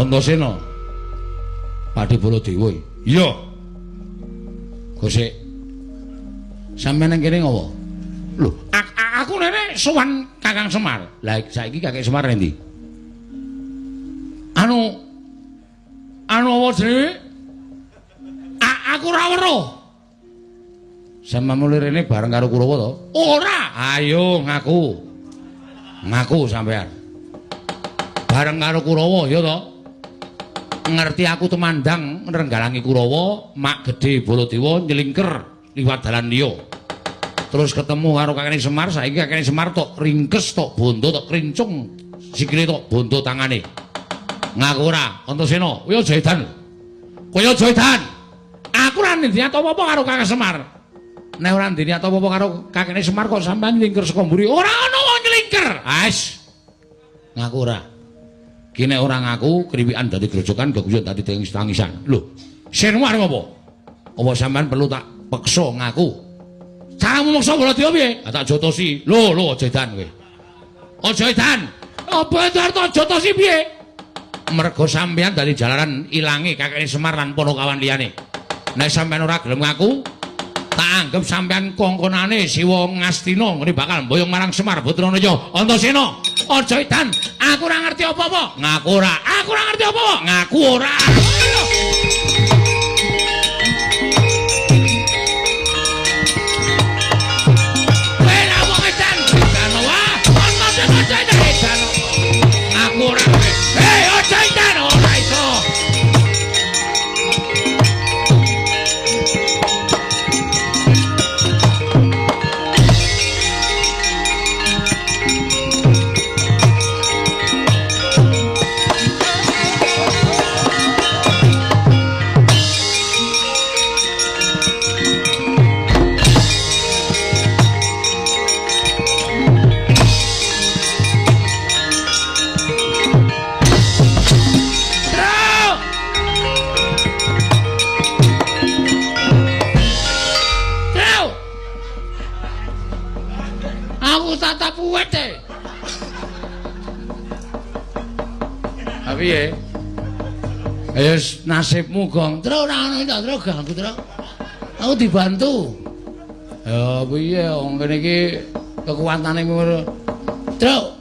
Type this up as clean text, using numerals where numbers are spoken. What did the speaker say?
Antasena. Pati Baladewa. Iya. Gosek. Sampeyan nang kene ngopo? Lho, aku rene sowan Kakang Semar. Lah saiki Kakek Semar endi? Anu apa jenenge? Aku ora weruh. Sampeyan mulih rene bareng karo Kurawa to? Ora. Ayo ngaku. Ngaku sampean. Bareng karo Kurawa ya to? Ngerti aku temandang nrenggalangi Kurawa, mak gedhe Baladewa nyelingker liwat dalan liya. Terus ketemu karo Kakene Semar, saiki Kakene Semar tok ringkes tok bondo tok krincung sikile tok bondo tangane. Ngaku ora, Antasena, kowe aja edan. Kowe aja edan. Aku ora ndini apa-apa karo Kakang Semar. Nek ora ndini apa-apa karo Kakene Semar kok sampean nyelingker saka mburi. Ora ana wong nyelingker. Ais. Ngaku ora. Ki nek ora ngaku kriwikan dadi grojokan geguyon dadi tangisan. Lho, senmu arep apa? Apa sampean perlu tak peksa ngaku? Caramu maksa Baladewa piye? Tak jotosi. Lho, aja edan kowe. Aja edan. Apa arep jotosi piye? Mergo sampean dadi jalaran ilange Kakene Semar lan ponokawan liyane. Nek sampean ora gelem ngaku, tak anggap sampean kongkonane Siwa Ngastina ngene bakal mboyong marang Semar Bratranaya. Antasena, aja edan. Aku ora ngerti apa-apa. Ngaku ora. Aku ora ngerti apa-apa. Ngaku ora. Aku ora. Hei, aja edan ora iso. Piye? Ayo nasibmu gong. Terus ora ana ta, terus ganggu terus. Aku dibantu. Ya piye wong kene iki kekuatane ngono. Terus